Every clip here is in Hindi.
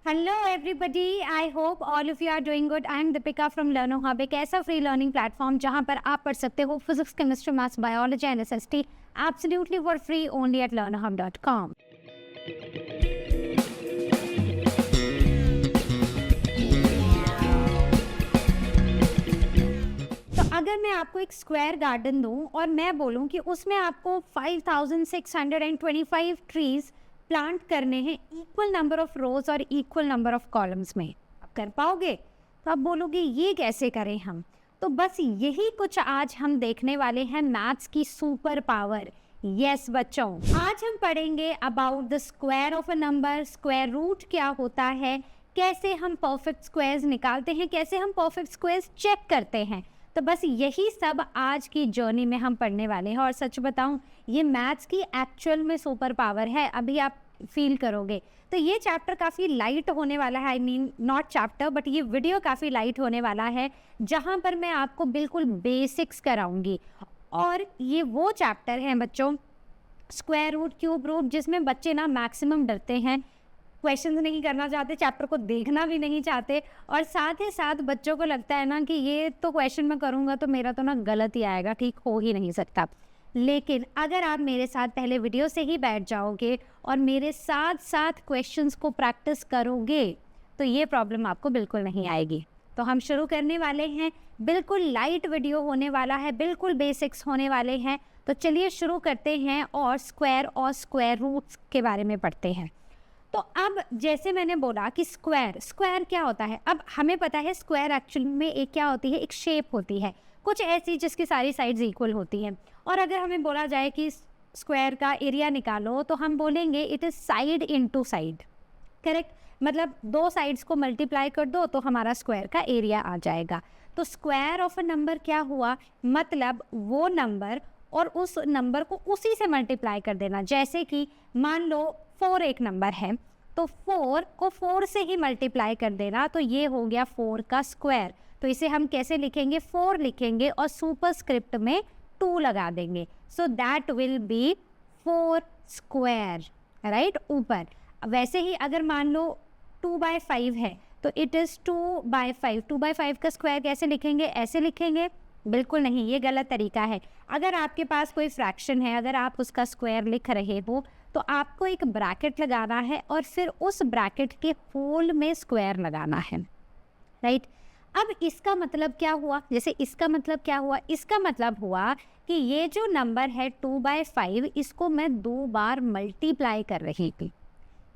Hello everybody, I hope all of you are doing good. I am Deepika from Learner Hub, एक ऐसा फ्री लर्निंग प्लेटफॉर्म जहां पर आप पढ़ सकते हो physics, chemistry, maths, biology and SST absolutely for free only at learnerhub.com। तो अगर मैं आपको एक स्क्वायर गार्डन दूं और मैं बोलूं कि उसमें आपको 5625 ट्रीज प्लांट करने हैं, इक्वल नंबर ऑफ रोज और इक्वल नंबर ऑफ कॉलम्स में, आप कर पाओगे? तो आप बोलोगे ये कैसे करें हम? तो बस यही कुछ आज हम देखने वाले हैं, मैथ्स की सुपर पावर। यस बच्चों, आज हम पढ़ेंगे about the square of a number, square root क्या होता है, कैसे हम परफेक्ट स्क्वायर्स निकालते हैं, कैसे हम परफेक्ट स्क्वायर्स चेक करते हैं। तो बस यही सब आज की जर्नी में हम पढ़ने वाले हैं। और सच बताऊं, ये मैथ्स की एक्चुअल में सुपर पावर है, अभी आप फील करोगे। तो ये चैप्टर काफ़ी लाइट होने वाला है, I mean not chapter but ये वीडियो काफ़ी लाइट होने वाला है, जहाँ पर मैं आपको बिल्कुल बेसिक्स कराऊंगी। और ये वो चैप्टर है बच्चों, स्क्वायर रूट, क्यूब रूट, जिसमें बच्चे ना मैक्सिमम डरते हैं, क्वेश्चंस नहीं करना चाहते, चैप्टर को देखना भी नहीं चाहते, और साथ ही साथ बच्चों को लगता है ना कि ये तो क्वेश्चन मैं करूँगा तो मेरा तो ना गलत ही आएगा, ठीक हो ही नहीं सकता। लेकिन अगर आप मेरे साथ पहले वीडियो से ही बैठ जाओगे और मेरे साथ साथ क्वेश्चंस को प्रैक्टिस करोगे तो ये प्रॉब्लम आपको बिल्कुल नहीं आएगी। तो हम शुरू करने वाले हैं, बिल्कुल लाइट वीडियो होने वाला है, बिल्कुल बेसिक्स होने वाले हैं। तो चलिए शुरू करते हैं और स्क्वायर रूट्स के बारे में पढ़ते हैं। तो अब जैसे मैंने बोला कि स्क्वायर क्या होता है, अब हमें पता है स्क्वायर एक्चुअली में एक क्या होती है, एक शेप होती है कुछ ऐसी जिसकी सारी साइड्स इक्वल होती हैं। और अगर हमें बोला जाए कि स्क्वायर का एरिया निकालो तो हम बोलेंगे it is side into side, correct? मतलब दो साइड्स को मल्टीप्लाई कर दो तो हमारा स्क्वायर का एरिया आ जाएगा। तो स्क्वायर ऑफ अ नंबर क्या हुआ, मतलब वो नंबर और उस नंबर को उसी से मल्टीप्लाई कर देना। जैसे कि मान लो 4 एक नंबर है तो 4 को 4 से ही मल्टीप्लाई कर देना, तो ये हो गया 4 का स्क्वायर। तो इसे हम कैसे लिखेंगे, 4 लिखेंगे और सुपरस्क्रिप्ट में 2 लगा देंगे, so that will be 4 square, right, ऊपर। वैसे ही अगर मान लो 2/5 है तो इट इज़ 2/5। 2/5 का स्क्वायर कैसे लिखेंगे, ऐसे लिखेंगे? बिल्कुल नहीं, ये गलत तरीका है। अगर आपके पास कोई फ्रैक्शन है, अगर आप उसका स्क्वायर लिख रहे हो तो आपको एक ब्रैकेट लगाना है और फिर उस ब्रैकेट के होल में स्क्वायर लगाना है, राइट? अब इसका मतलब क्या हुआ, जैसे इसका मतलब क्या हुआ, इसका मतलब हुआ कि ये जो नंबर है 2/5, इसको मैं 2 बार मल्टीप्लाई कर रही थी।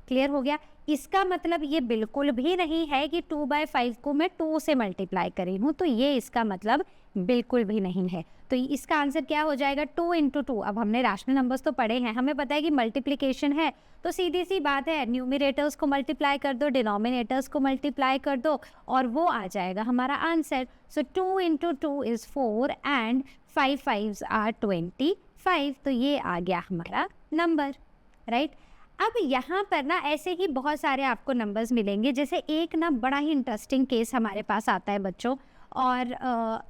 क्लियर हो गया? इसका मतलब ये बिल्कुल भी नहीं है कि 2/5 को मैं 2 से मल्टीप्लाई करी हूँ, तो ये इसका मतलब बिल्कुल भी नहीं है। तो इसका आंसर क्या हो जाएगा, 2 × 2। अब हमने रैशनल नंबर्स तो पढ़े हैं, हमें पता है कि मल्टीप्लिकेशन है, तो सीधी सी बात है, न्यूमरेटर्स को मल्टीप्लाई कर दो, डिनोमिनेटर्स को मल्टीप्लाई कर दो और वो आ जाएगा हमारा answer. So 2 × 2 is 4 and 5 5s are 25। तो ये आ गया हमारा नंबर, राइट? अब यहाँ पर ना ऐसे ही बहुत सारे आपको नंबर्स मिलेंगे। जैसे एक ना बड़ा ही इंटरेस्टिंग केस हमारे पास आता है बच्चों, और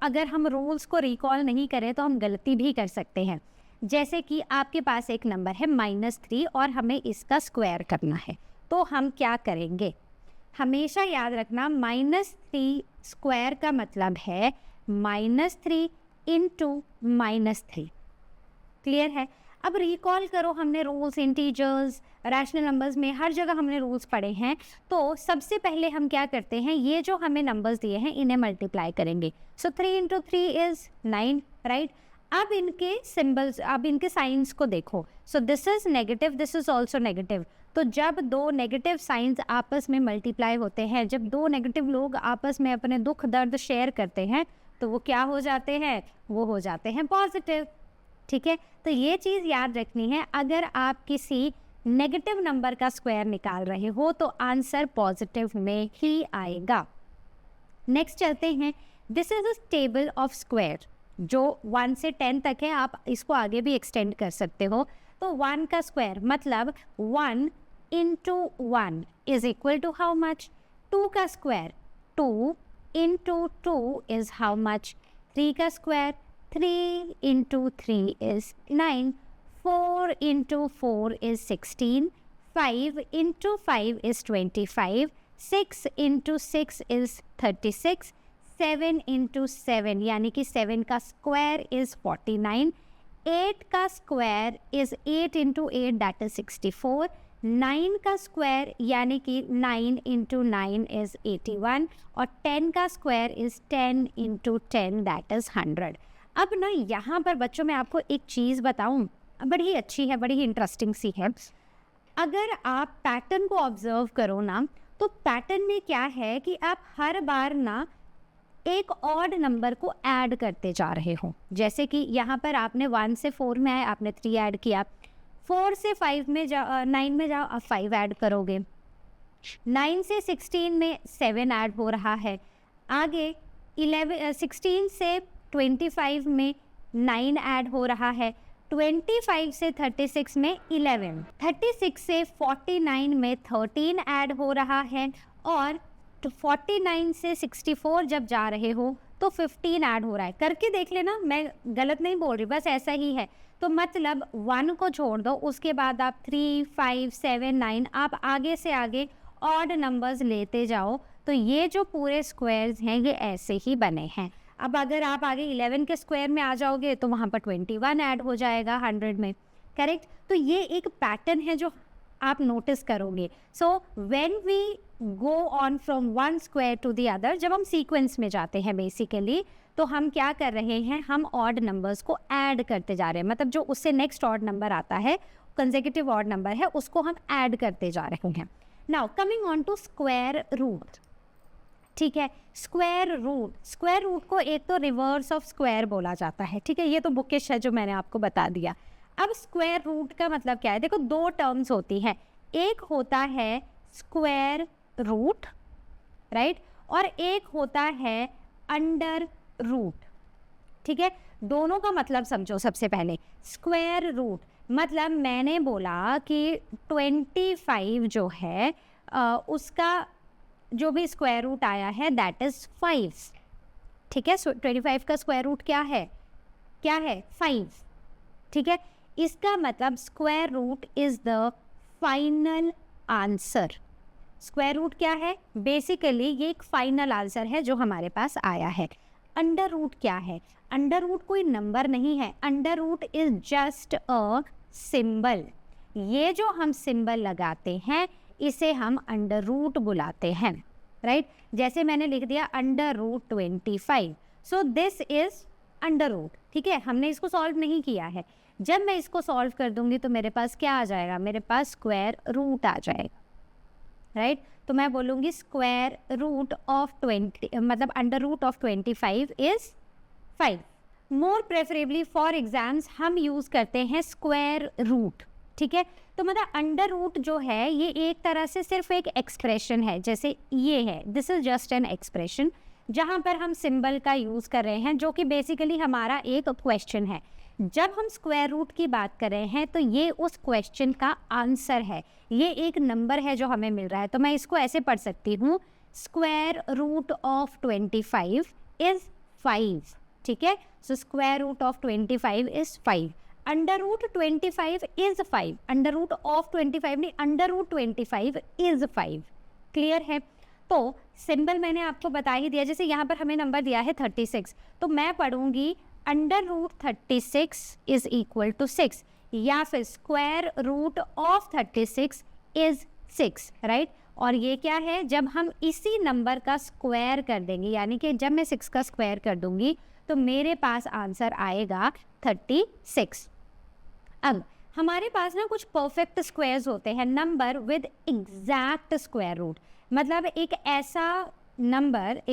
अगर हम रूल्स को रिकॉल नहीं करें तो हम गलती भी कर सकते हैं। जैसे कि आपके पास एक नंबर है -3 और हमें इसका स्क्वायर करना है, तो हम क्या करेंगे? हमेशा याद रखना, -3 स्क्वायर का मतलब है -3 × -3। क्लियर है? अब रिकॉल करो, हमने रूल्स इंटीजर्स, रैशनल नंबर्स में हर जगह हमने रूल्स पढ़े हैं। तो सबसे पहले हम क्या करते हैं, ये जो हमें नंबर्स दिए हैं इन्हें मल्टीप्लाई करेंगे। सो 3 × 3 इज़ 9, राइट? अब इनके सिंबल्स, अब इनके साइंस को देखो। सो this is negative, this is also negative. तो जब दो नेगेटिव साइंस आपस में मल्टीप्लाई होते हैं, जब दो नेगेटिव लोग आपस में अपने दुख दर्द शेयर करते हैं, तो वो क्या हो जाते हैं, वो हो जाते हैं पॉजिटिव। ठीक है, तो ये चीज़ याद रखनी है। अगर आप किसी नेगेटिव नंबर का स्क्वायर निकाल रहे हो तो आंसर पॉजिटिव में ही आएगा। नेक्स्ट चलते हैं, this is a table of square जो 1 से 10 तक है, आप इसको आगे भी एक्सटेंड कर सकते हो। तो 1 का स्क्वायर मतलब 1 × 1 is equal to how much, 2 का स्क्वायर 2 × 2 इज हाउ मच, 3 का square 3 × 3 is 9, 4 × 4 is 16, 5 × 5 is 25, 6 into 6 is 36, 7 into 7 यानी कि 7 का स्क्वायर इज़ 49, 8 का square is 8 into 8 that is 64, 9 का स्क्वायर यानी कि 9 इंटू 9 इज़ 81 और 10 का square is 10 into 10 that is 100। अब ना यहाँ पर बच्चों मैं आपको एक चीज़ बताऊँ, बड़ी ही अच्छी है, बड़ी ही इंटरेस्टिंग सी है। अगर आप पैटर्न को ऑब्जर्व करो ना, तो पैटर्न में क्या है कि आप हर बार ना एक ऑड नंबर को ऐड करते जा रहे हो। जैसे कि यहाँ पर आपने 1 से 4 में आए, आपने 3 ऐड किया, 4 से 5 में 9 में जाओ, आप 5 ऐड करोगे, 9 से 16 में 7 ऐड हो रहा है, आगे 16 से 25 में 9 ऐड हो रहा है, 25 से 36 में 11, 36 से 49 में 13 ऐड हो रहा है और 49 से 64 जब जा रहे हो तो 15 ऐड हो रहा है। करके देख लेना, मैं गलत नहीं बोल रही, बस ऐसा ही है। तो मतलब 1 को छोड़ दो, उसके बाद आप 3, 5, 7, 9 आप आगे से आगे ऑड नंबर्स लेते जाओ, तो ये जो पूरे स्क्वायर्स हैं ये ऐसे ही बने हैं। अब अगर आप आगे 11 के स्क्वायर में आ जाओगे तो वहाँ पर 21 ऐड हो जाएगा 100 में, करेक्ट। तो ये एक पैटर्न है जो आप नोटिस करोगे। So when we go on from one square to the other, जब हम सीक्वेंस में जाते हैं बेसिकली, तो हम क्या कर रहे हैं, हम ऑड नंबर्स को ऐड करते जा रहे हैं। मतलब जो उससे नेक्स्ट ऑड नंबर आता है, कंसेक्यूटिव ऑड नंबर है, उसको हम ऐड करते जा रहे हैं। Now coming on to square root, ठीक है। स्क्वायर रूट को एक तो रिवर्स ऑफ स्क्वायर बोला जाता है, ठीक है। ये तो बुकिश है जो मैंने आपको बता दिया। अब स्क्वायर रूट का मतलब क्या है, देखो 2 टर्म्स होती हैं, एक होता है स्क्वायर रूट, राइट, और एक होता है अंडर रूट, ठीक है। दोनों का मतलब समझो। सबसे पहले स्क्वायर रूट मतलब मैंने बोला कि 25 जो है उसका जो भी स्क्वायर रूट आया है दैट इज़ 5, ठीक है। 25 का स्क्वायर रूट क्या है 5, ठीक है। इसका मतलब square root is the final answer. Square root क्या है, बेसिकली ये एक फाइनल आंसर है जो हमारे पास आया है। अंडर रूट क्या है, अंडर रूट कोई नंबर नहीं है, under root is just a symbol. ये जो हम सिंबल लगाते हैं इसे हम अंडर रूट बुलाते हैं, राइट। जैसे मैंने लिख दिया under root 25, so this is under root, ठीक है। हमने इसको सॉल्व नहीं किया है। जब मैं इसको सॉल्व कर दूंगी तो मेरे पास क्या आ जाएगा, मेरे पास स्क्वायर रूट आ जाएगा, राइट। तो मैं बोलूँगी स्क्वायर रूट ऑफ 20 मतलब under root of 25 is 5। More preferably for exams हम यूज़ करते हैं स्क्वायर रूट, ठीक है। तो मतलब अंडर रूट जो है ये एक तरह से सिर्फ एक एक्सप्रेशन है, जैसे ये है, this is just an expression जहाँ पर हम सिंबल का यूज़ कर रहे हैं, जो कि बेसिकली हमारा एक क्वेश्चन है। जब हम स्क्वायर रूट की बात कर रहे हैं तो ये उस क्वेश्चन का आंसर है, ये एक नंबर है जो हमें मिल रहा है। तो मैं इसको ऐसे पढ़ सकती हूँ, स्क्वायर रूट ऑफ 25 इज़ 5, ठीक है। So square root of 25 is 5, under root 25 is 5, under root of 25 नहीं, अंडर रूट 25 इज़ 5, क्लियर है। तो सिंबल मैंने आपको बता ही दिया। जैसे यहाँ पर हमें नंबर दिया है 36, तो मैं पढ़ूंगी under root 36 is equal to 6, या फिर square root of 36 is 6, right. और ये क्या है, जब हम इसी नंबर का स्क्वायर कर देंगे, यानी कि जब मैं 6 का स्क्वायर कर दूंगी तो मेरे पास आंसर आएगा 36। अब हमारे पास ना कुछ परफेक्ट स्क्वायर्स होते हैं, number with exact square root. मतलब एक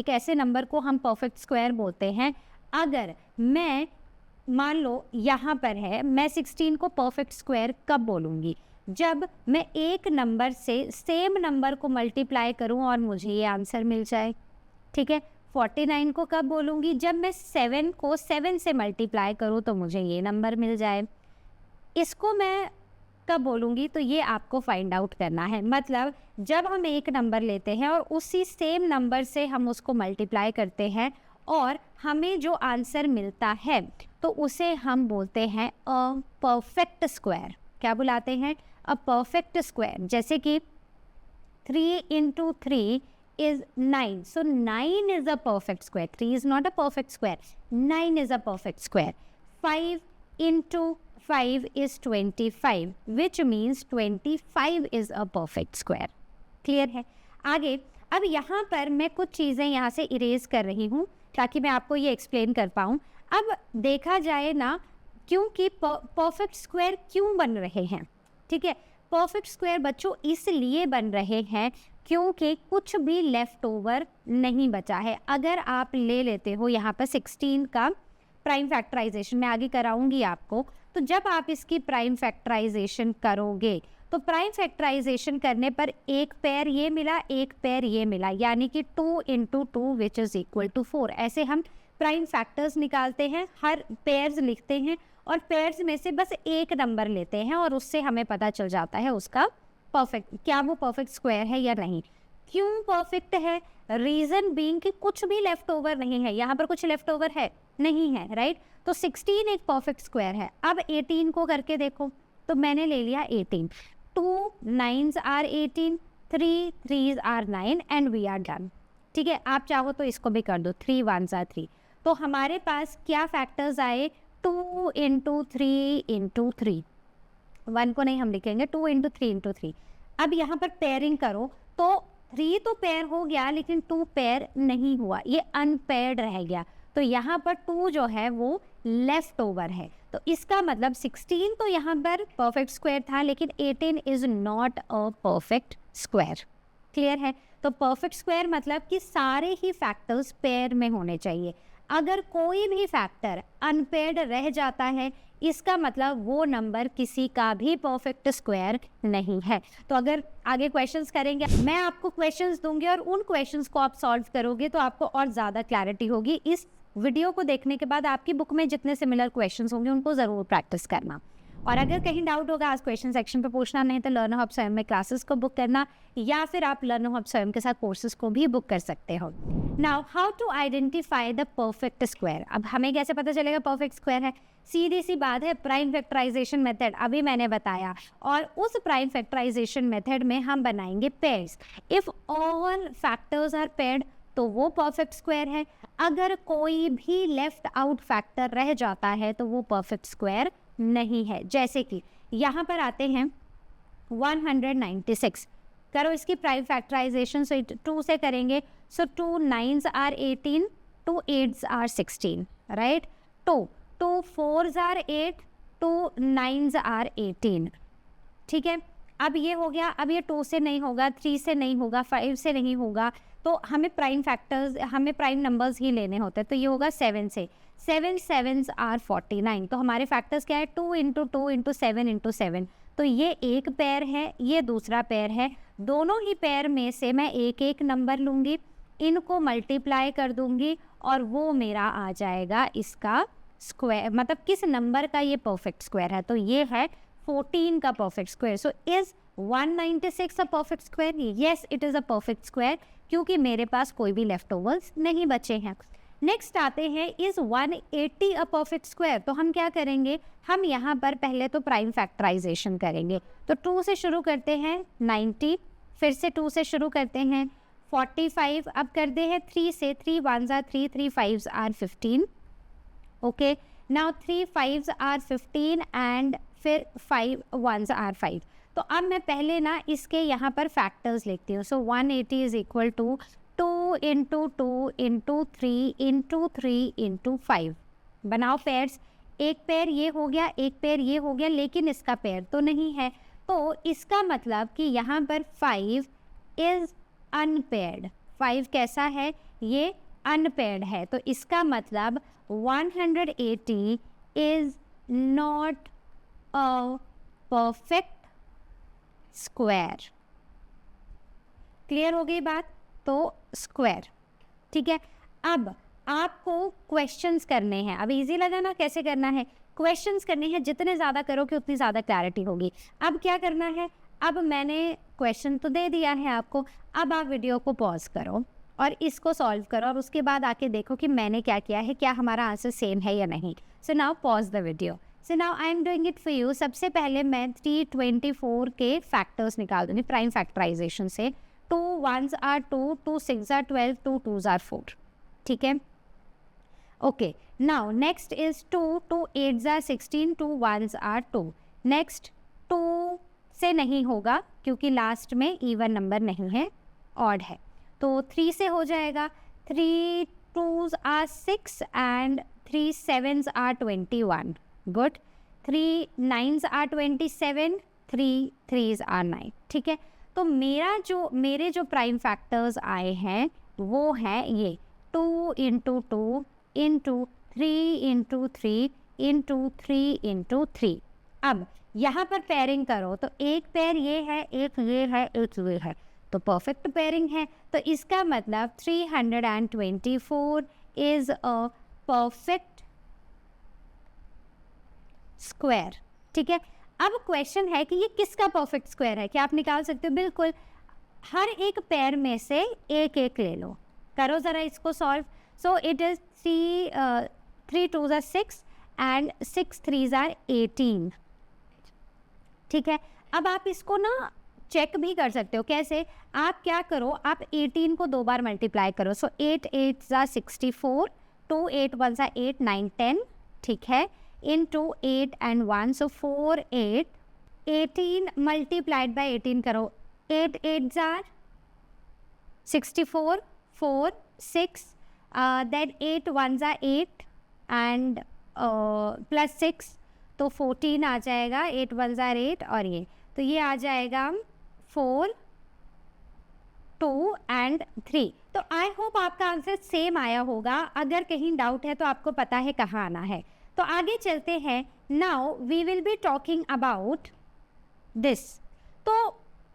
ऐसे नंबर को हम परफेक्ट स्क्वायर बोलते हैं। अगर मैं मान लो यहाँ पर है, मैं 16 को परफेक्ट स्क्वायर कब बोलूँगी, जब मैं एक नंबर से सेम नंबर को मल्टीप्लाई करूँ और मुझे ये आंसर मिल जाए, ठीक है। 49 को कब बोलूँगी, जब मैं 7 को 7 से मल्टीप्लाई करूँ तो मुझे ये नंबर मिल जाए। इसको मैं कब बोलूँगी, तो ये आपको फाइंड आउट करना है। मतलब जब हम एक नंबर लेते हैं और उसी सेम नंबर से हम उसको मल्टीप्लाई करते हैं और हमें जो आंसर मिलता है तो उसे हम बोलते हैं अ परफेक्ट स्क्वायर। क्या बुलाते हैं, अ परफेक्ट स्क्वायर। जैसे कि 3 into 3 is 9. So 9 is a perfect square. 3 is not a perfect square. 9 is a perfect square. 5 into 5 is 25, which means 25 is a perfect square. Clear है? आगे अब यहाँ पर मैं कुछ चीज़ें यहाँ से इरेज कर रही हूँ ताकि मैं आपको ये एक्सप्लेन कर पाऊँ. अब देखा जाए ना, क्योंकि परफेक्ट स्क्वायर क्यों बन रहे हैं, ठीक है, परफेक्ट स्क्वायर बच्चों इसलिए बन रहे हैं क्योंकि कुछ भी लेफ्ट ओवर नहीं बचा है. अगर आप ले लेते हो यहाँ पर 16 का प्राइम फैक्टराइजेशन, मैं आगे कराऊंगी आपको, तो जब आप इसकी प्राइम फैक्टराइजेशन करोगे तो प्राइम फैक्टराइजेशन करने पर एक पेयर ये मिला, एक पेयर ये मिला, यानी कि 2 into 2 which is equal to 4. ऐसे हम प्राइम फैक्टर्स निकालते हैं, हर पेयर्स लिखते हैं और पेयर्स में से बस एक नंबर लेते हैं और उससे हमें पता चल जाता है उसका परफेक्ट, क्या वो परफेक्ट स्क्वायर है या नहीं. क्यों परफेक्ट है? रीज़न बीइंग कि कुछ भी लेफ्ट ओवर नहीं है. यहाँ पर कुछ लेफ्ट ओवर है नहीं है, राइट. तो 16 एक परफेक्ट स्क्वायर है. अब 18 को करके देखो, तो मैंने ले लिया 18. 2 9s are 18, 3 3s are 9 and we are done. ठीक है, आप चाहो तो इसको भी कर दो, 3 1s are 3. तो हमारे पास क्या फैक्टर्स आए? 2 into 3 into 3. 1 को नहीं हम लिखेंगे, 2 into 3 into 3. अब यहाँ पर पेयरिंग करो तो 3 तो पेयर हो गया लेकिन 2 पेयर नहीं हुआ, ये अनपेयर्ड रह गया. तो यहाँ पर 2 जो है वो लेफ्ट ओवर है. तो इसका मतलब 16 तो यहाँ पर परफेक्ट स्क्वायर था लेकिन 18 is not a perfect square. Clear है? तो परफेक्ट स्क्वायर मतलब कि सारे ही फैक्टर्स पेयर में होने चाहिए. अगर कोई भी फैक्टर अनपेयर्ड रह जाता है इसका मतलब वो नंबर किसी का भी परफेक्ट स्क्वायर नहीं है. तो अगर आगे क्वेश्चंस करेंगे, मैं आपको क्वेश्चंस दूंगी और उन क्वेश्चंस को आप सॉल्व करोगे तो आपको और ज़्यादा क्लैरिटी होगी. इस वीडियो को देखने के बाद आपकी बुक में जितने सिमिलर क्वेश्चंस होंगे उनको ज़रूर प्रैक्टिस करना. और अगर कहीं डाउट होगा आज क्वेश्चन सेक्शन पे पूछना, नहीं तो लर्नर हब स्वयं में क्लासेस को बुक करना या फिर आप लर्नर हब स्वयं के साथ कोर्सेज को भी बुक कर सकते हो. Now how to identify the perfect square. अब हमें कैसे पता चलेगा परफेक्ट स्क्वायर है? सीधी सी बात है, प्राइम फैक्टराइजेशन मेथड अभी मैंने बताया और उस प्राइम फैक्टराइजेशन मेथड में हम बनाएंगे pairs. If all factors are paired तो वो परफेक्ट स्क्वायर है. अगर कोई भी लेफ्ट आउट फैक्टर रह जाता है तो वो परफेक्ट स्क्वायर नहीं है. जैसे कि यहाँ पर आते हैं 196, करो इसकी प्राइम फैक्टराइजेशन. सो 2 से करेंगे, सो 2 9s are 18, 2 8s are 16, right. 2 4s are 8, 2 9s are 18. ठीक है, अब ये हो गया. अब ये 2 से नहीं होगा, 3 से नहीं होगा, 5 से नहीं होगा, तो हमें प्राइम फैक्टर्स, हमें प्राइम नंबर्स ही लेने होते हैं. तो ये होगा 7 से. 7 7s are 49. तो हमारे फैक्टर्स क्या है? 2 into 2 into 7 into 7. तो ये एक पेयर है, ये दूसरा पेयर है. दोनों ही पेयर में से मैं एक एक नंबर लूँगी, इनको मल्टीप्लाई कर दूँगी और वो मेरा आ जाएगा इसका स्क्वायर, मतलब किस नंबर का ये परफेक्ट स्क्वायर है. तो ये है 14 का perfect square. So is 196 a perfect square? Yes, it is a perfect square क्योंकि मेरे पास कोई भी लेफ्ट ओवर्स नहीं बचे हैं. नेक्स्ट आते हैं, इज़ 180 अ परफेक्ट स्क्वायर? तो हम क्या करेंगे, हम यहाँ पर पहले तो प्राइम फैक्टराइजेशन करेंगे. तो 2 से शुरू करते हैं 90, फिर से 2 से शुरू करते हैं 45. अब करते हैं 3 से. 3 1s are 3, 3 5s are 15. Okay, now 3 5s are 15 and फिर 5 1s are 5. तो अब मैं पहले ना इसके यहाँ पर फैक्टर्स लिखती हूँ. सो 180 is equal to 2 into 2 into 3 into 3 into 5. बनाओ पेयर्स. एक पेयर ये हो गया, एक पेयर ये हो गया, लेकिन इसका पेयर तो नहीं है. तो इसका मतलब कि यहाँ पर 5 इज़ अनपेयर्ड. 5 कैसा है? ये अनपेयर्ड है. तो इसका मतलब 180 is not a perfect square. Clear हो गई बात? तो स्क्वायर, ठीक है. अब आपको क्वेश्चंस करने हैं. अब इजी लगा ना कैसे करना है? क्वेश्चंस करने हैं, जितने ज़्यादा करोगे उतनी ज़्यादा क्लैरिटी होगी. अब क्या करना है, अब मैंने क्वेश्चन तो दे दिया है आपको, अब आप वीडियो को पॉज करो और इसको सॉल्व करो और उसके बाद आके देखो कि मैंने क्या किया है, क्या हमारा आंसर सेम है या नहीं. So now pause the video. So now I am doing it for you. सबसे पहले मैं 324 के फैक्टर्स निकाल दूँगी प्राइम फैक्टराइजेशन से. 2 1s are 2, 2 6s are 12, 2 2s are 4. ठीक है, okay. Now next is 2 2 8s are 16, 2 1s are 2. Next 2 से नहीं होगा क्योंकि लास्ट में इवन नंबर नहीं है, ऑड है, तो 3 से हो जाएगा. 3 2s are 6 and 3 7s are 21. Good. 3 9s are 27, 3 3s are 9. ठीक है, तो मेरे जो प्राइम फैक्टर्स आए हैं वो हैं ये 2 into 2 into 3 into 3 into 3 into 3. अब यहाँ पर पेयरिंग करो तो एक पेयर ये है, एक ये है, एक ये है, तो परफेक्ट पेयरिंग है. तो इसका मतलब 324 इज अ परफेक्ट स्क्वायर. ठीक है, अब क्वेश्चन है कि ये किसका परफेक्ट स्क्वायर है. क्या आप निकाल सकते हो? बिल्कुल, हर एक पेयर में से एक एक ले लो. करो ज़रा इसको solve. So it is 3 2s are 6 and 6 3s are 18. ठीक है, अब आप इसको ना चेक भी कर सकते हो. कैसे? आप क्या करो, आप 18 को 2 बार मल्टीप्लाई करो. सो 8 8s are 64, 2 8 1s are 8 9 10. ठीक है, into 8 and 1, so 4 8. 18 multiplied by 18 करो. 8 8s are 64, 4 6, then 8 1s are 8 and plus 6, तो 14 आ जाएगा. 8 1s are 8 और ये, तो ये आ जाएगा 4 2 and 3. तो आई होप आपका आंसर सेम आया होगा. अगर कहीं डाउट है तो आपको पता है कहाँ आना है. तो आगे चलते हैं. Now we will be talking about this. तो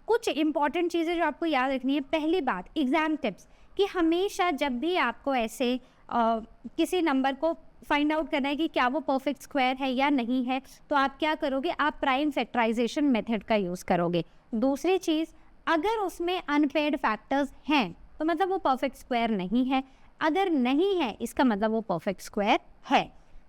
कुछ इंपॉर्टेंट चीज़ें जो आपको याद रखनी है. पहली बात, एग्ज़ाम टिप्स, कि हमेशा जब भी आपको ऐसे किसी नंबर को फाइंड आउट करना है कि क्या वो परफेक्ट स्क्वायर है या नहीं है, तो आप क्या करोगे, आप प्राइम फैक्टराइजेशन मेथड का यूज़ करोगे. दूसरी चीज़, अगर उसमें अनपेयर्ड फैक्टर्स हैं तो मतलब वो परफेक्ट स्क्वायर नहीं है. अगर नहीं है इसका मतलब वो परफेक्ट स्क्वायर है.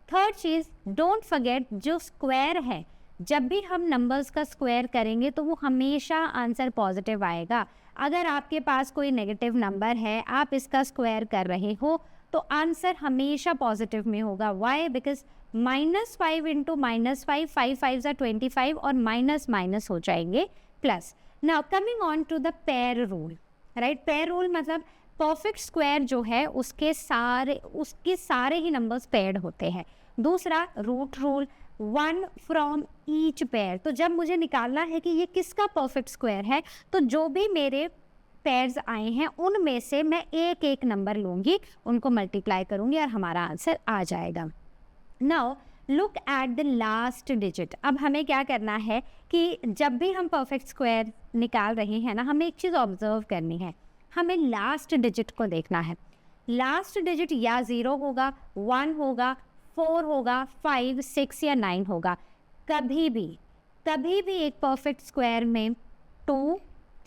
थर्ड चीज़, डोंट फॉरगेट, जो स्क्वायर है, जब भी हम नंबर्स का स्क्वायर करेंगे तो वो हमेशा आंसर पॉजिटिव आएगा. अगर आपके पास कोई नेगेटिव नंबर है, आप इसका स्क्वायर कर रहे हो, तो आंसर हमेशा पॉजिटिव में होगा. Y? Because -5 into -5, 5 5s are 25 और माइनस माइनस हो जाएंगे plus. Now coming on to the pair rule. Right, pair rule मतलब परफेक्ट स्क्वायर जो है उसके सारे ही नंबर्स पेयर्ड होते हैं. दूसरा, root rule, 1 from each pair. तो जब मुझे निकालना है कि ये किसका परफेक्ट स्क्वायर है, तो जो भी मेरे पेयर्स आए हैं उनमें से मैं एक एक नंबर लूँगी, उनको मल्टीप्लाई करूँगी और हमारा आंसर आ जाएगा. Now look at the last digit. अब हमें क्या करना है कि जब भी हम परफेक्ट स्क्वायर निकाल रहे हैं ना, हमें एक चीज़ ऑब्जर्व करनी है. हमें लास्ट डिजिट को देखना है. लास्ट डिजिट या 0 होगा, 1 होगा, 4 होगा, 5 6 या 9 होगा. कभी भी एक परफेक्ट स्क्वायर में 2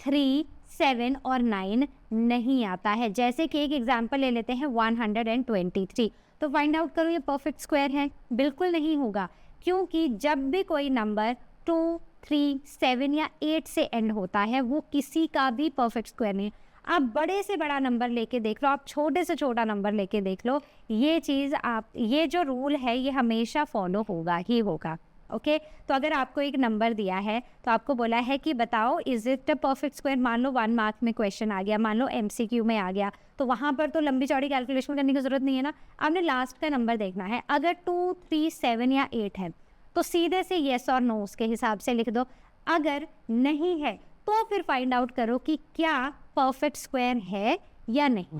3 7 और 9 नहीं आता है. जैसे कि एक एग्जांपल ले लेते हैं 123. तो फाइंड आउट करो ये परफेक्ट स्क्वायर है? बिल्कुल नहीं होगा, क्योंकि जब भी कोई नंबर 2 3 7 या 8 से एंड होता है वो किसी का भी परफेक्ट स्क्वायर नहीं. आप बड़े से बड़ा नंबर लेके देख लो, आप छोटे से छोटा नंबर लेके देख लो, ये चीज़ ये जो रूल है ये हमेशा फॉलो होगा ही होगा. ओके, तो अगर आपको एक नंबर दिया है तो आपको बोला है कि बताओ is it a perfect square. मान लो 1 मार्क में क्वेश्चन आ गया, मान लो MCQ में आ गया, तो वहाँ पर तो लंबी चौड़ी कैलकुलेशन करने की ज़रूरत नहीं है ना. आपने लास्ट का नंबर देखना है. अगर 2 3 7 या 8 है तो सीधे से येस और नो उसके हिसाब से लिख दो. अगर नहीं है तो फिर फाइंड आउट करो कि क्या परफेक्ट स्क्वायर है या नहीं.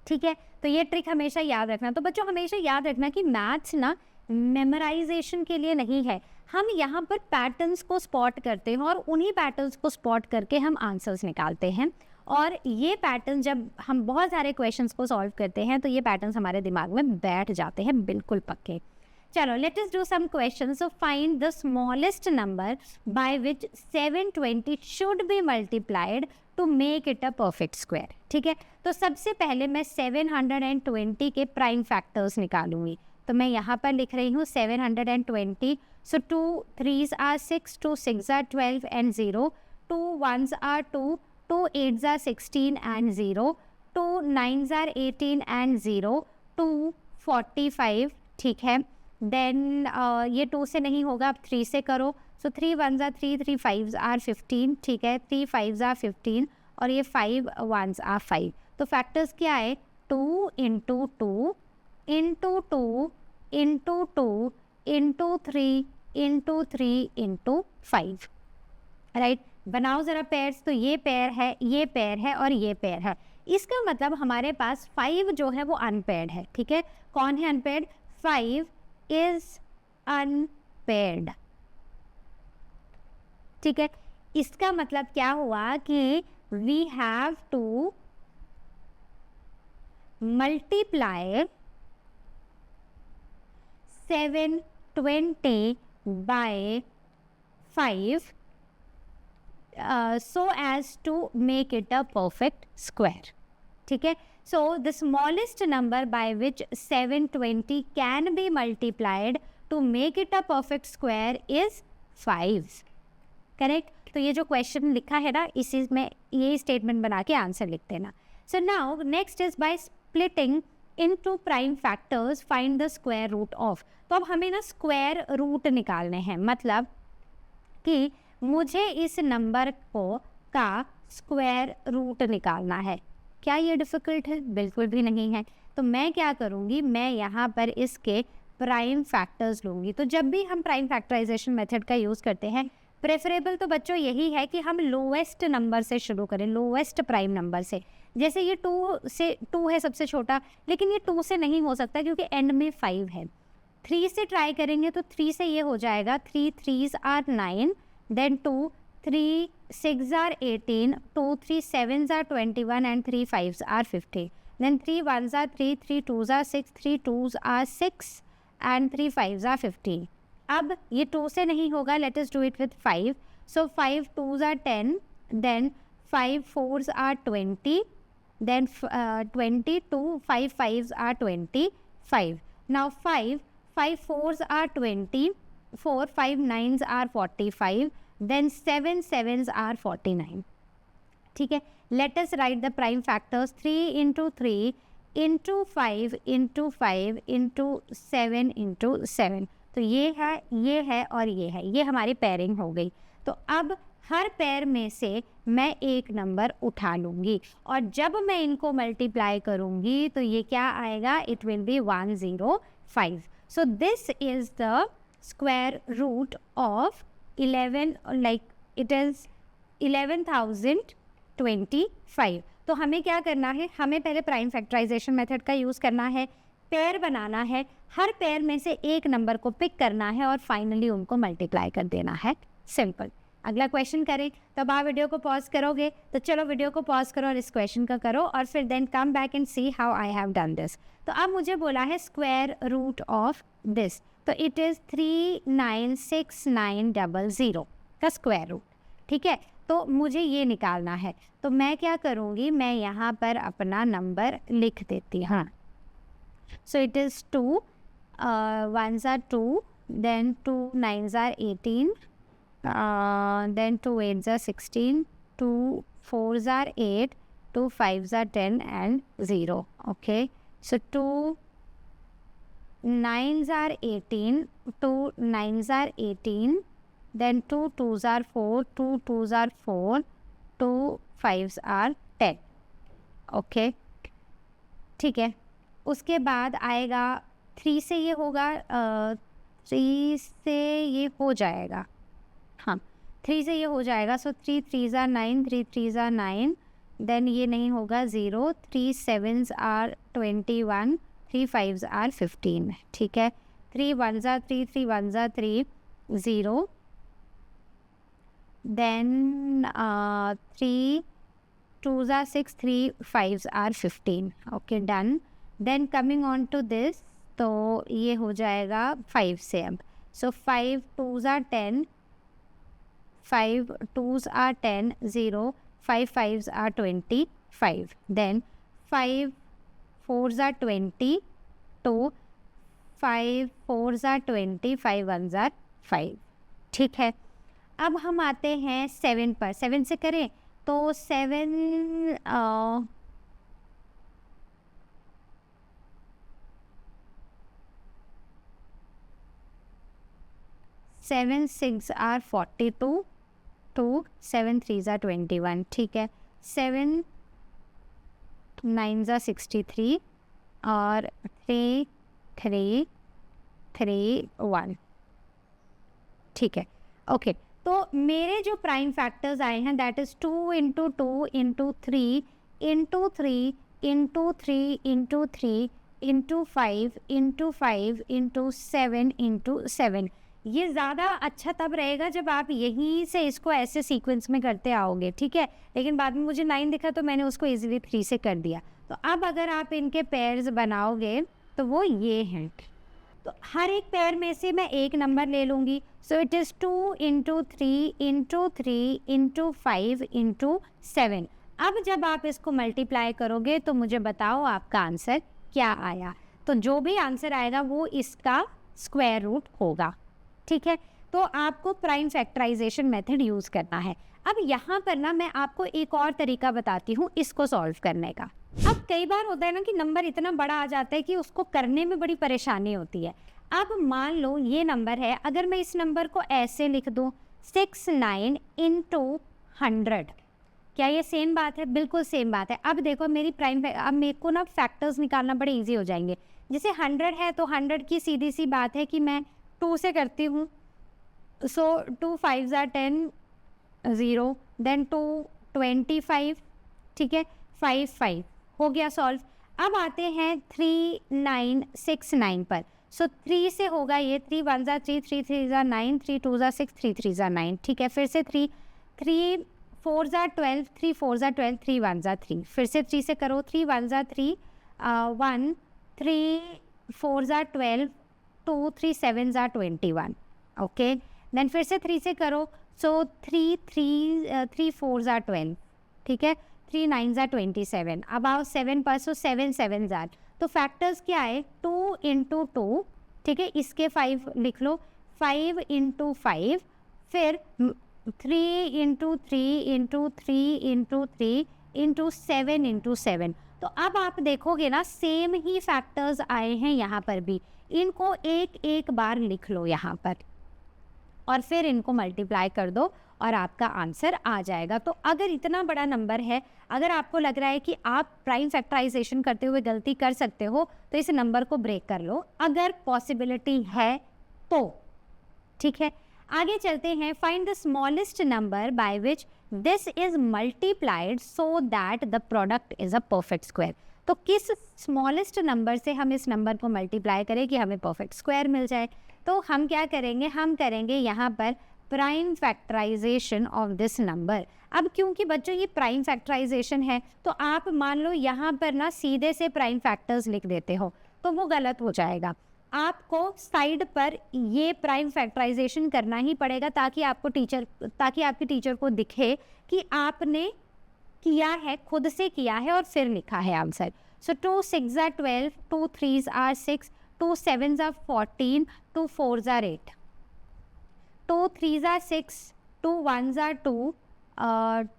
ठीक है, तो ये ट्रिक हमेशा याद रखना. तो बच्चों हमेशा याद रखना कि मैथ्स ना मेमोराइजेशन के लिए नहीं है. हम यहाँ पर पैटर्न्स को स्पॉट करते हैं और उन्हीं पैटर्न्स को स्पॉट करके हम आंसर्स निकालते हैं. और ये पैटर्न जब हम बहुत सारे क्वेश्चंस को सॉल्व करते हैं तो ये पैटर्न्स हमारे दिमाग में बैठ जाते हैं बिल्कुल पक्के. चलो let us do some question. So find the smallest number by which 720 should be multiplied to make it a perfect square. ठीक है, तो सबसे पहले मैं 720 के प्राइम फैक्टर्स निकालूंगी. तो मैं यहाँ पर लिख रही हूँ 720. सो 2 3s are 6, 2 6s are 12 and 0, 2 1s are 2, 2 8s are 16 and 0, 2 9s are 18 and 0, 2 45, ठीक है। देन ये 2 से नहीं होगा, अब 3 से करो। सो 3 1s are 3, 3 5s are 15, ठीक है। 3 5s are 15 और ये 5 1s are 5। तो फैक्टर्स क्या है? 2 into 2 into 2 into 2 into 3 into 3 into 5, right. बनाओ ज़रा पेयर्स। तो ये पेयर है, ये पेयर है और ये पेयर है। इसका मतलब हमारे पास 5 जो है वो अनपेयर्ड है, ठीक है। कौन है अनपेयर्ड? 5 इज अनपेयर्ड, ठीक है। इसका मतलब क्या हुआ कि we have to multiply 720 by 5 so as to make it a perfect square, ठीक है। So the smallest number by which 720 can be multiplied to make it a perfect square is 5, correct. तो ये जो क्वेश्चन लिखा है ना, इसी में ये स्टेटमेंट बना के आंसर लिख देना। So now next is by splitting into prime factors find the square root of. तो अब हमें ना स्क्वायर रूट निकालने हैं, मतलब कि मुझे इस नंबर को का स्क्वायर रूट निकालना है। क्या ये डिफ़िकल्ट है? बिल्कुल भी नहीं है। तो मैं क्या करूँगी, मैं यहाँ पर इसके प्राइम फैक्टर्स लूँगी। तो जब भी हम प्राइम फैक्टराइजेशन मेथड का यूज़ करते हैं, प्रेफरेबल तो बच्चों यही है कि हम लोवेस्ट नंबर से शुरू करें, लोवेस्ट प्राइम नंबर से। जैसे ये 2 है सबसे छोटा, लेकिन ये 2 से नहीं हो सकता क्योंकि एंड में 5 है। 3 से ट्राई करेंगे तो 3 से ये हो जाएगा, 3 3s are 9, then 2 3 6s are 18, 2 3 7s are 21 and 3 5s are 50, then 3 1s are 3, 3 2s are 6, 3 2s are 6 and 3 5s are 15। अब ये 2 से नहीं होगा, late us do it with 5। So 5 2s are 10, then 5 4s are 20, then 22, 5 5s are 25। Now 5 4s are 20, 4 5 9s are 45, then 7 7s are 49, ठीक है। Let us write the prime factors 3 into 3 into 5 into 5 into 7 into 7। तो ये है और ये है, ये हमारी पेयरिंग हो गई। तो अब हर पेयर में से मैं एक नंबर उठा लूँगी और जब मैं इनको मल्टीप्लाई करूँगी तो ये क्या आएगा? It will be 105। So this is the square root of 11, like it is 11,025। तो हमें क्या करना है? हमें पहले प्राइम फैक्टराइजेशन मेथड का यूज़ करना है, पेयर बनाना है, हर पेयर में से एक नंबर को पिक करना है और फाइनली उनको मल्टीप्लाई कर देना है। सिंपल। अगला क्वेश्चन करें। तब आप वीडियो को पॉज करोगे, तो चलो वीडियो को पॉज करो और इस क्वेश्चन का करो और फिर then come back and see how I have done this. तो अब मुझे बोला है स्क्वायर रूट ऑफ दिस, तो इट इज़ 396900 का स्क्वायर रूट, ठीक है। तो मुझे ये निकालना है, तो मैं क्या करूँगी, मैं यहाँ पर अपना नंबर लिख देती हूँ। So it is 2 1s are 2, then 2 9s are 18, then 2 8s are 16, 2 4s are 8, 2 5s are 10 and 0, okay। So 2 9s are 18, 2 9s are 18, then 2 2s are 4, 2 2s are 4, 2 5s are 10, okay, ठीक है। उसके बाद आएगा 3 से ये होगा, 3 से ये हो जाएगा, हाँ 3 से ये हो जाएगा। सो 3 3s are 9, 3 3s are 9, then ये नहीं होगा 0, 3 7s are 21, 3 5s are 15, ठीक है। 3 1s are 3, 3 1s are 3, 0, देन 3 2s are 6, 3 5s are 15, okay done. Then coming on to this, तो ये हो जाएगा 5 से अब। सो 5 2s are 10, 5 2s are 10, 0, 5 5s are 25, then 5 4s are 20, 2 5 4s are 20, 5 1s are 5, ठीक है। अब हम आते हैं 7 पर। 7 से करें तो 7 7 6 आर 42, 2 7 3 ज़ा 21, ठीक है। 7 9 ज़ा 63 और 3 3 3 1, ठीक है। ओके, तो मेरे जो प्राइम फैक्टर्स आए हैं that is 2 into 2 into 3 into 3 into 3 into 3 into 5 into 5 into 7 into 7। ये ज़्यादा अच्छा तब रहेगा जब आप यहीं से इसको ऐसे सीक्वेंस में करते आओगे, ठीक है। लेकिन बाद में मुझे 9 दिखा तो मैंने उसको इजीली 3 से कर दिया। तो अब अगर आप इनके पेयर्स बनाओगे तो वो ये हैं। तो हर एक पेयर में से मैं एक नंबर ले लूँगी। So it is 2 into 3 into 3 into 5 into 7। अब जब आप इसको मल्टीप्लाई करोगे तो मुझे बताओ आपका आंसर क्या आया। तो जो भी आंसर आएगा वो इसका स्क्वायर रूट होगा, ठीक है। तो आपको प्राइम फैक्टराइजेशन मेथड यूज़ करना है। अब यहाँ पर ना मैं आपको एक और तरीका बताती हूँ इसको सॉल्व करने का। अब कई बार होता है ना कि नंबर इतना बड़ा आ जाता है कि उसको करने में बड़ी परेशानी होती है। अब मान लो ये नंबर है, अगर मैं इस नंबर को ऐसे लिख दूँ 69 इंटू 100, क्या ये सेम बात है? बिल्कुल सेम बात है। अब देखो मेरी अब मेरे को ना फैक्टर्स निकालना बड़े ईजी हो जाएंगे। जैसे 100 है तो 100 की सीधी सी बात है कि मैं 2 से करती हूँ। सो 2 5 ज़ा 10 0, देन 2 25, ठीक है, 5 5 हो गया सॉल्व। अब आते हैं 3 9 6 9 पर। सो 3 से होगा ये 3 1 ज़ा 3 3 3 ज़ा 9 3 2 ज़ा 6 3 3 ज़ा 9, ठीक है। फिर से 3 3 4 ज़ा 12 3 4 ज़ा 12 3 1 ज़ा 3, फिर से 3 से करो 3 1 ज़ा 3 1 3 4 ज़ा 12 2 3 7 ज़ा 21, ओके। देन फिर से 3 से करो। सो 3 4 ज़ा 12, ठीक है, 3 9 ज़ा 27। अब आओ 7 पर, सो 7 7 ज़ा। तो फैक्टर्स क्या है? 2 इंटू 2, ठीक है, इसके 5 लिख लो, 5 इंटू 5, फिर 3 into 3 into 3 into 3 into 7 into 7। तो अब आप देखोगे ना सेम ही फैक्टर्स आए हैं यहाँ पर भी। इनको एक एक बार लिख लो यहाँ पर और फिर इनको मल्टीप्लाई कर दो और आपका आंसर आ जाएगा। तो अगर इतना बड़ा नंबर है, अगर आपको लग रहा है कि आप प्राइम फैक्टराइजेशन करते हुए गलती कर सकते हो तो इस नंबर को ब्रेक कर लो, अगर पॉसिबिलिटी है तो, ठीक है। आगे चलते हैं। Find the smallest number by which this is multiplied so that the product is a perfect square. तो किस स्मॉलेस्ट नंबर से हम इस नंबर को मल्टीप्लाई करें कि हमें परफेक्ट स्क्वायर मिल जाए। तो हम क्या करेंगे? हम करेंगे यहाँ पर prime factorization of this number. अब क्योंकि बच्चों ये प्राइम फैक्टराइजेशन है तो आप मान लो यहाँ पर ना सीधे से प्राइम फैक्टर्स लिख देते हो तो वो गलत हो जाएगा। आपको साइड पर ये प्राइम फैक्टराइजेशन करना ही पड़ेगा ताकि आपके टीचर को दिखे कि आपने किया है, खुद से किया है और फिर लिखा है आंसर। सो 2 6 ज़ा 12, 2 3 आर 6, 2 7 ज़ा 14, 2 4 ज़ा 8, 2 3 ज़ा 6, 2 1 ज़ा 2,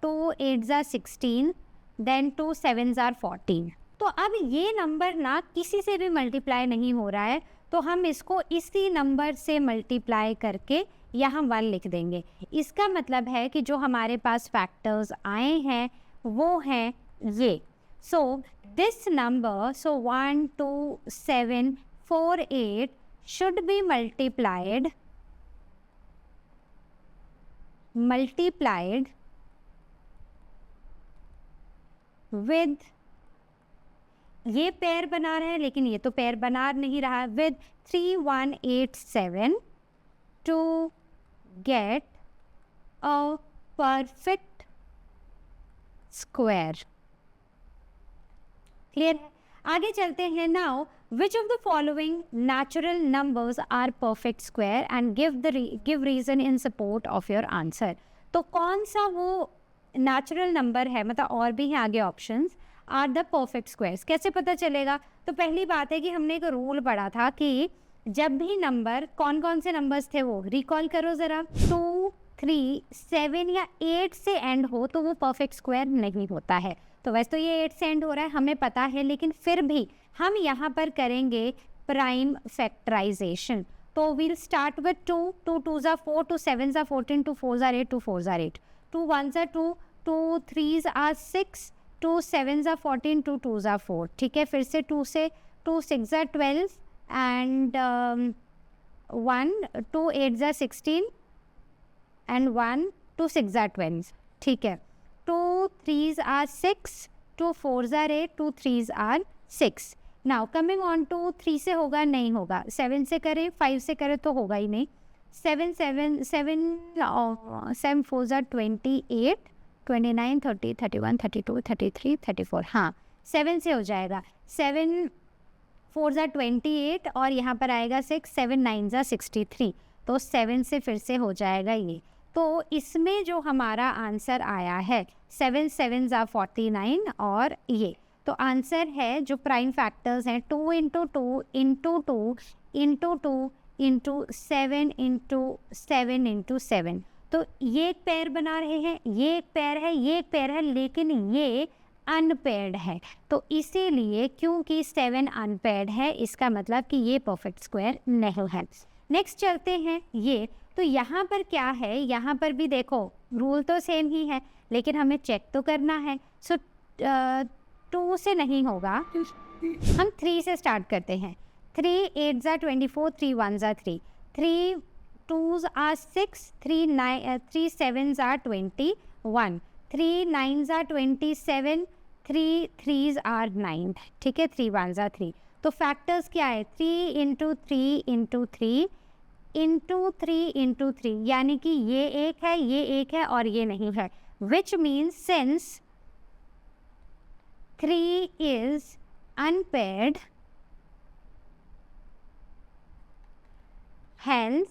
2 8 ज़ा 16, देन 2 7 ज़ा 14। तो अब ये नंबर ना किसी से भी मल्टीप्लाई नहीं हो रहा है तो हम इसको इसी नंबर से मल्टीप्लाई करके यहाँ 1 लिख देंगे। इसका मतलब है कि जो हमारे पास फैक्टर्स आए हैं वो हैं ये। So this number, so 1 2 7 4 8 should be multiplied with, ये पेयर बना रहे हैं लेकिन ये तो पेयर बना नहीं रहा है, with 3187 to get a perfect square। Clear है? आगे चलते हैं। Now which of the following natural numbers are perfect square and give reason in support of your answer। तो कौन सा वो नेचुरल नंबर है, मतलब और भी हैं आगे options, are the perfect squares. कैसे पता चलेगा? तो पहली बात है कि हमने एक रूल पढ़ा था कि जब भी नंबर, कौन कौन से नंबर्स थे वो रिकॉल करो ज़रा, 2 3 7 या 8 से एंड हो तो वो परफेक्ट स्क्वायर नहीं होता है। तो वैसे तो ये 8 से एंड हो रहा है, हमें पता है, लेकिन फिर भी हम यहाँ पर करेंगे प्राइम फैक्टराइजेशन। तो we'll start with 2, 2 2s are 4, 2 7s are 14, 2 4s are 8, 2 4s are 8, 2 1s are 2, 2 3s are 6, 2 7s are 14, 2 2s are 4। ठीक है, फिर से 2 से 2 6s are 12 and 1 2 8s are 16 and 1 2 6s are 12। ठीक है, 2 3s are 6, 2 4s are 8, 2 3s are 6। Now coming on to 3 से होगा नहीं होगा, 7 से करें 5 से करें तो होगा ही नहीं। 7 4s are 28, 29 30 31 32 33 34, हाँ 7 से हो जाएगा। 7 4s are 28 और यहाँ पर आएगा 6, 7 9s are 63, तो 7 से फिर से हो जाएगा ये। तो इसमें जो हमारा आंसर आया है 7 7s are 49 और ये तो आंसर है जो प्राइम फैक्टर्स हैं 2 into 2 into 2 into 2 into 7 into 7 into 7। तो ये एक पेयर बना रहे हैं, ये एक पेयर है, ये एक पेयर है, लेकिन ये अनपेयर्ड है। तो इसीलिए क्योंकि 7 अनपेयर्ड है, इसका मतलब कि ये परफेक्ट स्क्वायर नहीं है। नेक्स्ट चलते हैं ये। तो यहाँ पर क्या है, यहाँ पर भी देखो रूल तो सेम ही है, लेकिन हमें चेक तो करना है। सो 2 से नहीं होगा, हम 3 से स्टार्ट करते हैं। 3 8s are 24, 3 1s are 3, 3 2s are 6, 3 7s are 21, 3 9s are 27, 3 3s are 9। ठीक है, 3 1s are 3। तो फैक्टर्स क्या है, 3 इंटू 3 इंटू 3 इंटू 3 इंटू 3, यानी कि ये एक है, ये एक है और ये नहीं है। Which means since 3 is unpaired, hence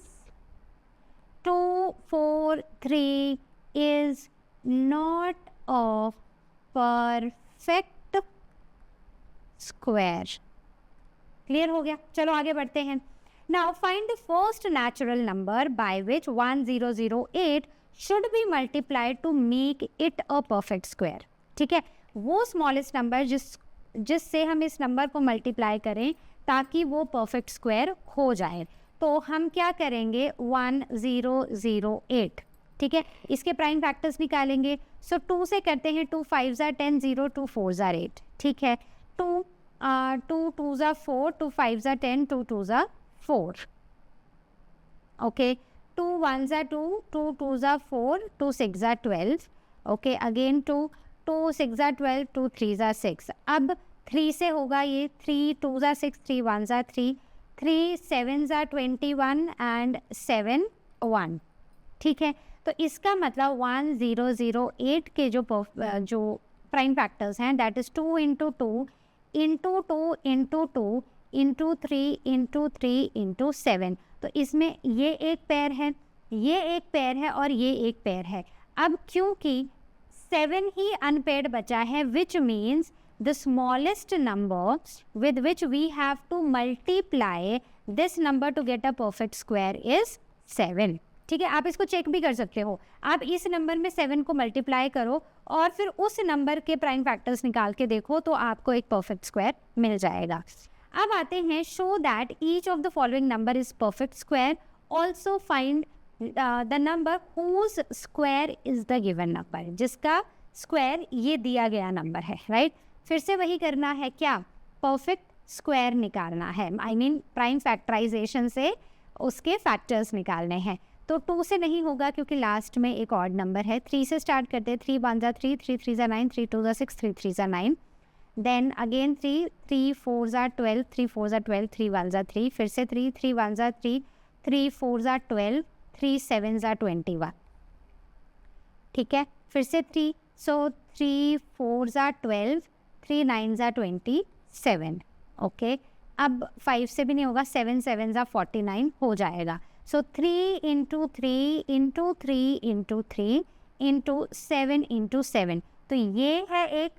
2 4 3 is not a perfect square। Clear हो गया? चलो आगे बढ़ते हैं। Now find the first natural number by which 1008 should be multiplied to make it a perfect square। ठीक है, वो स्मॉलेस्ट नंबर जिससे हम इस नंबर को मल्टीप्लाई करें ताकि वो परफेक्ट स्क्वायर हो जाए। तो हम क्या करेंगे, 1008। ठीक है, इसके प्राइम फैक्टर्स निकालेंगे। सो 2 से करते हैं, 2 5s are 10, 0 2 4s are 8। ठीक है, 2 2s are 4, 2 5s are 10, 2 2s are 4। Okay, 2 1s are 2, 2 2s are 4, 2 6s are 12। Okay, again 2 6s are 12, 2 3s are 6। अब 3 से होगा ये, 3 2s are 6, 3 1s are 3, 3 7s are 21 and 7 1। ठीक है, तो इसका मतलब 1008 के जो प्राइम फैक्टर्स हैं that is 2 into 2 into 2 into 2 into 3 into 3 into 7। तो इसमें ये एक पेयर है, ये एक पेयर है और ये एक पेयर है। अब क्योंकि 7 ही अनपेयर्ड बचा है, which means the smallest number with which we have to multiply this number to get a perfect square is 7। ठीक है, आप इसको चेक भी कर सकते हो। आप इस नंबर में 7 को मल्टीप्लाई करो और फिर उस नंबर के प्राइम फैक्टर्स निकाल के देखो तो आपको एक परफेक्ट स्क्वायर मिल जाएगा। अब आते हैं, show that each of the following number is perfect square, also find the number whose square is the given number, जिसका स्क्वायर ये दिया गया नंबर है। राइट, फिर से वही करना है, क्या, परफेक्ट स्क्वायर निकालना है, आई मीन प्राइम फैक्टराइजेशन से उसके फैक्टर्स निकालने हैं। तो 2 से नहीं होगा क्योंकि लास्ट में एक ऑड नंबर है। 3 से स्टार्ट करते हैं, 3 1s are 3, 3 3s are 9, 3 2s are 6, 3 3s are 9। Then again 3 3 4s are 12, 3 4s are 12, 3 1s are 3, फिर से 3 3 1s are 3, 3 4s are 12, 3 7s are 21। ठीक है, फिर से 3, सो 3 4s are 12, 3 9s are 27। Okay, अब 5 से भी नहीं होगा, 7 7s are 49 हो जाएगा। सो 3 into 3 into 3 into 3 into 7 into 7। तो ये है एक,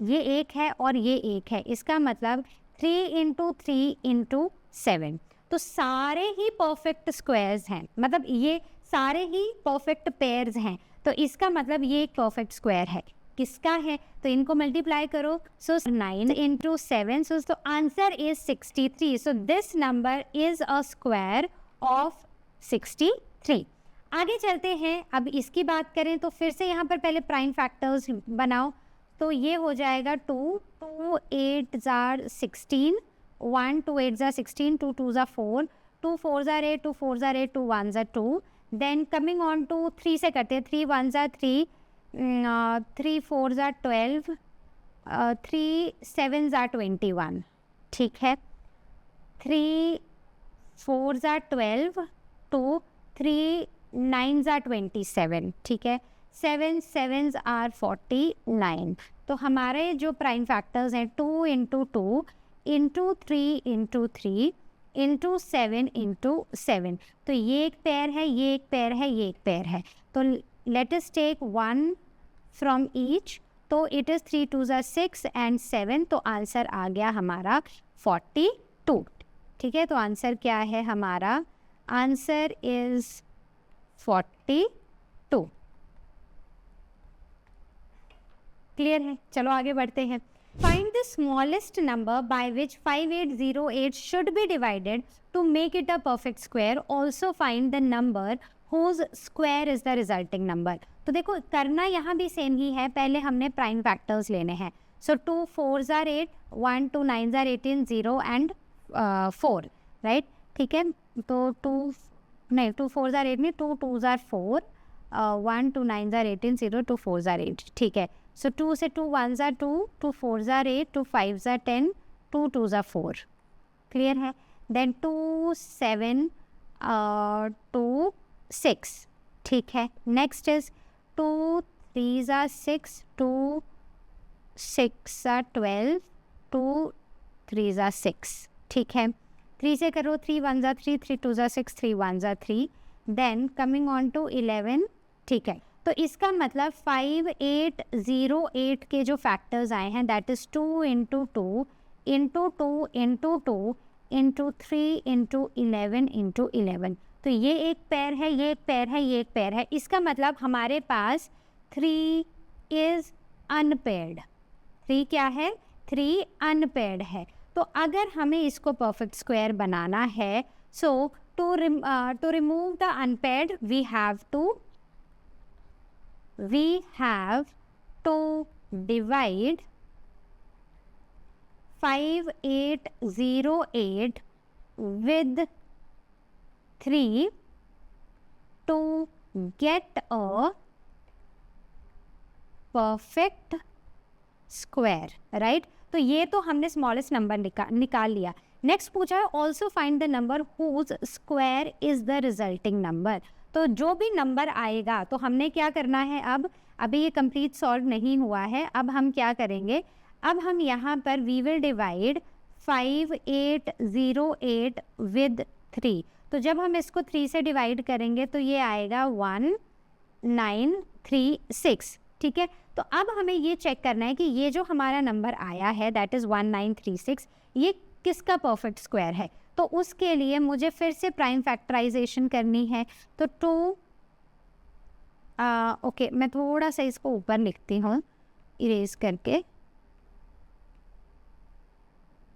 ये एक है और ये एक है, इसका मतलब 3 इंटू 3 इंटू 7। तो सारे ही परफेक्ट स्क्वायर्स हैं, मतलब ये सारे ही परफेक्ट पेयर्स हैं, तो इसका मतलब ये एक परफेक्ट स्क्वायर है। किसका है? तो इनको मल्टीप्लाई करो, सो 9 into 7, so answer is 63। So this number is a square of 63। आगे चलते हैं, अब इसकी बात करें तो फिर से यहाँ पर पहले प्राइम फैक्टर्स बनाओ, तो ये हो जाएगा 2, 2 8 जार 16, 1 2 8 जार 16, 2 2 जार 4, 2 4 जार 8, 2 4 जार 8, 2 1 जार 2, देन कमिंग ऑन टू 3 से करते हैं, 3 1 जार 3, 3 4 जार 12, 3 7 जार 21, ठीक है, 3 4 जार 12, 2 3 9 जार 27, ठीक है, 7 7 आर 49। तो हमारे जो प्राइम फैक्टर्स हैं 2 into 2 into 3 into 3 into 7 into 7, तो ये एक पेयर है, ये एक पेयर है, ये एक पेयर है। तो let us take 1 from each, तो इट इज़ 3 2 ज़ा 6 एंड 7, तो आंसर आ गया हमारा 42, ठीक है। तो आंसर क्या है हमारा? Answer is 42। क्लियर है? चलो आगे बढ़ते हैं। Find the smallest number by which 5808 should be divided to make it a perfect square. Also find the number whose square is the resulting number. तो देखो करना यहाँ भी सेम ही है, पहले हमने प्राइम फैक्टर्स लेने हैं। सो 2 4 जार 8, 1 2 9 जार 18, 0 एंड 4, राइट, ठीक है। तो 2 4 जार 8 नहीं, 2 2 जार 4, 1 2 9 जार 18, 0 2 4 जार 8, ठीक है। सो 2 से 2 1 जार 2, 2 4 जार 8, 2 5 जार 10, 2 2 जार 4, क्लियर है। देन 2 7 2 6, ठीक है। नेक्स्ट इज 2 3 जार 6, 2 6 जार 12, 2 3 जार 6, ठीक है। 3 से करो, 3 1 जार 3, 3 2 जार 6, 3 1 जार 3, देन कमिंग ऑन टू 11, ठीक है। तो इसका मतलब 5808 के जो फैक्टर्स आए हैं that is 2 into 2 into 2 into 2 into 3 into 11 into 11। तो ये एक पेयर है, ये एक पेयर है, ये एक पेयर है। इसका मतलब हमारे पास 3 इज़ अनपेयर्ड। 3 क्या है? 3 अनपेयर्ड है। तो अगर हमें इसको परफेक्ट स्क्वायर बनाना है, so to remove the unpaired we have to divide 5808 with 3 to get a perfect square, right? तो ये तो हमने स्मॉलेस्ट नंबर निकाल लिया। नेक्स्ट पूछा है also find the number whose square is the resulting number. तो जो भी नंबर आएगा तो हमने क्या करना है, अब अभी ये कंप्लीट सॉल्व नहीं हुआ है, अब हम क्या करेंगे, अब हम यहाँ पर वी विल डिवाइड 5808 विद 3। तो जब हम इसको 3 से डिवाइड करेंगे तो ये आएगा 1936, ठीक है। तो अब हमें ये चेक करना है कि ये जो हमारा नंबर आया है दैट इज़ 1936, ये किसका परफेक्ट स्क्वायर है। तो उसके लिए मुझे फिर से प्राइम फैक्टराइजेशन करनी है। तो 2 ओके, मैं थोड़ा सा इसको ऊपर लिखती हूँ इरेज करके।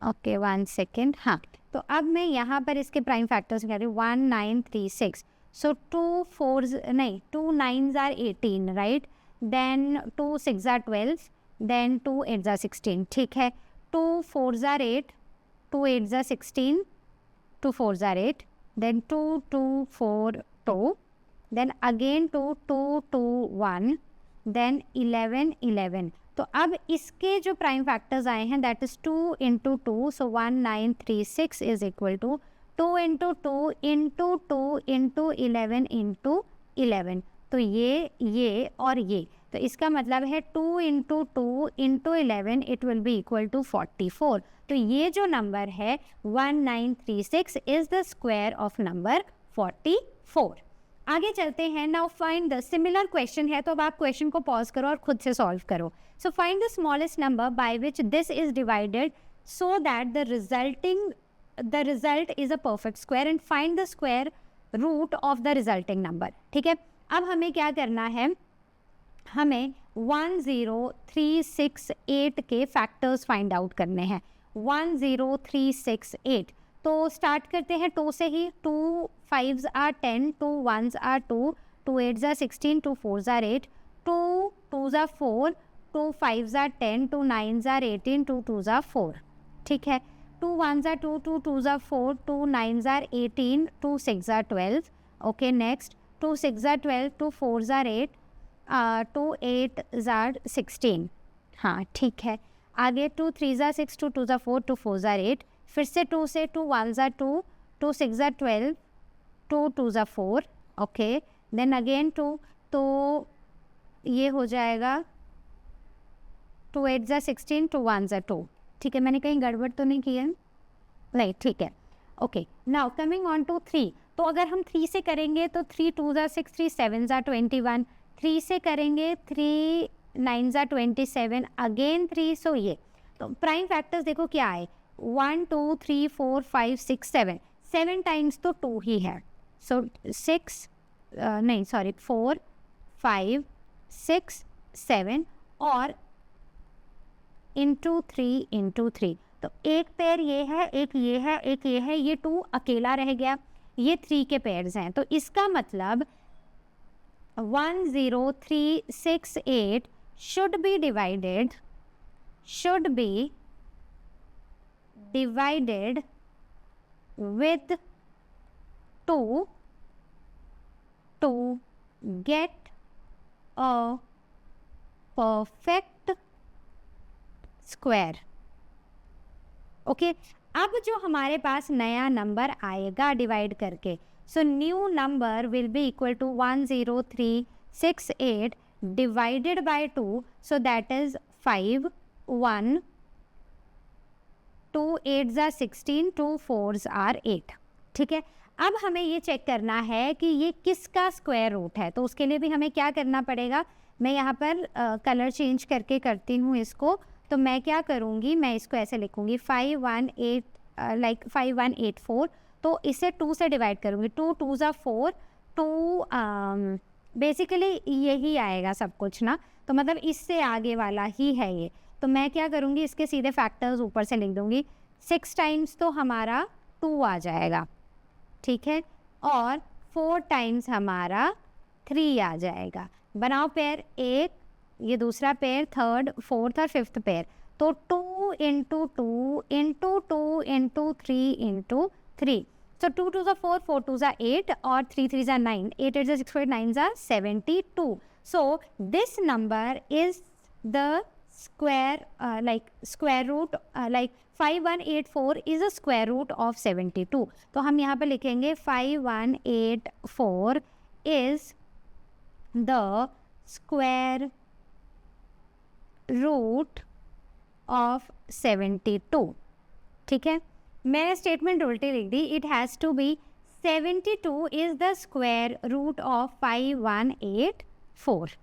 ओके 1 सेकेंड, हाँ। तो अब मैं यहाँ पर इसके प्राइम फैक्टर्स कर रही हूँ 1936। सो 2 9 जार 18, राइट, देन 2 6 जार 12, देन 2 8 जार 16, ठीक है। 2 4 जार 8, 2 8 जार 16, 2 4 जार 8, then 2 2 4 2, then again 2 2 2 1, then 11 11। तो अब इसके जो प्राइम फैक्टर्स आए हैं that is 2 into 2, so 1936 is equal to 2 into 2 into 2 into 11 into 11। तो ये और ये, तो इसका मतलब है 2 into 2 into 11 it will be equal to 44। तो ये जो नंबर है 1936 is the square of number 44। आगे चलते हैं। Now find the similar question है, तो अब आप क्वेश्चन को पॉज करो और खुद से सॉल्व करो। So find the smallest number by which this is divided so that the result is a perfect square and find the square root of the resulting number. ठीक है, अब हमें क्या करना है, हमें 10368 के फैक्टर्स फाइंड आउट करने हैं। 10368, तो स्टार्ट करते हैं 2 से ही। 2 5s are 10, 2 1s are 2, 2 8s are 16, 2 4s are 8, 2 2s are 4, 2 5s are 10, 2 9s are 18, 2 2s are 4। ठीक है, 2 1s are 2, 2 2s are 4, 2 9s are 18, 2 6s are 12। Okay, next 2 6s are 12, 2 4s are 8, 2 8s are 16। हाँ ठीक है, आगे 2 3s are 6, 2 2s are 4, 2 4s are 8, फिर से 2 से 2 1s are 2, 2 6s are 12, 2 2s are 4। Okay, then again 2, तो ये हो जाएगा 2 8s are 16, 2 1s are 2। ठीक है, मैंने कहीं गड़बड़ तो नहीं की है? नहीं, ठीक है। Okay, now coming on to 3, तो अगर हम 3 से करेंगे तो 3 2s are 6, 3 7s are 21, 3 से करेंगे 3 9s are 27, अगेन 3, सो ये तो प्राइम फैक्टर्स देखो क्या है, 1 2 3 4 5 6 7, 7 टाइम्स तो 2 ही है, सो 6 नहीं सॉरी 4 5 6 7 और इंटू 3 इंटू 3, तो एक पेयर ये है, एक ये है, एक ये है, ये 2 अकेला रह गया, ये 3 के पेयर्स हैं, तो इसका मतलब 10368 should be divided with 2 to get a perfect square। Okay, अब जो हमारे पास नया नंबर आएगा डिवाइड करके, so new number will be equal to 10368 divided by 2, so that is 5 1 2 8s are 16, 2 4s are 8। ठीक है, अब हमें ये चेक करना है कि ये किसका स्क्वायर रूट है, तो उसके लिए भी हमें क्या करना पड़ेगा, मैं यहाँ पर कलर चेंज करके करती हूँ इसको, तो मैं क्या करूँगी, मैं इसको ऐसे लिखूँगी 5184, तो इसे 2 से डिवाइड करूँगी, 2 2s are 4, 2 बेसिकली यही आएगा सब कुछ ना, तो मतलब इससे आगे वाला ही है ये, तो मैं क्या करूँगी, इसके सीधे फैक्टर्स ऊपर से लिख दूँगी, 6 टाइम्स तो हमारा 2 आ जाएगा। ठीक है, और 4 टाइम्स हमारा 3 आ जाएगा। बनाओ पेयर, एक ये दूसरा पेयर, थर्ड फोर्थ और फिफ्थ पेयर, तो 2 into 2 into 2 into 3 into 3, so 2 2s are 4, 4 2s are 8 और 3 3s are 9, 8 8s are 6, 8 9s are 72, so this number is the square square root 5184 is a square root of 72, तो हम यहाँ पे लिखेंगे 5184 is the square root of 72। ठीक है, मैंने स्टेटमेंट उल्टी लिख दी, it has to be 72 is the square root of 5184।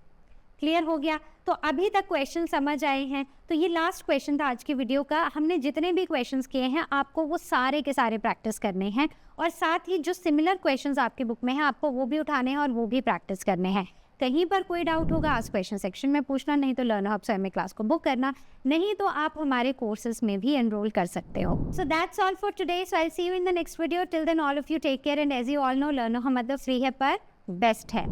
Clear हो गया? तो अभी तक क्वेश्चन समझ आए हैं, तो ये लास्ट क्वेश्चन था आज की वीडियो का। हमने जितने भी क्वेश्चंस किए हैं आपको वो सारे के सारे प्रैक्टिस करने हैं, और साथ ही जो सिमिलर क्वेश्चंस आपके बुक में हैं आपको वो भी उठाने हैं और वो भी प्रैक्टिस करने हैं। कहीं पर कोई डाउट होगा आज क्वेश्चन सेक्शन में पूछना, नहीं तो लर्नर हब से क्लास को बुक करना, नहीं तो आप हमारे कोर्सेज में भी एनरोल कर सकते हो। So that's all for today, so I see you in the next video. Till then all of you take care, and as you all know Learner Hub मतलब फ्री है पर बेस्ट है।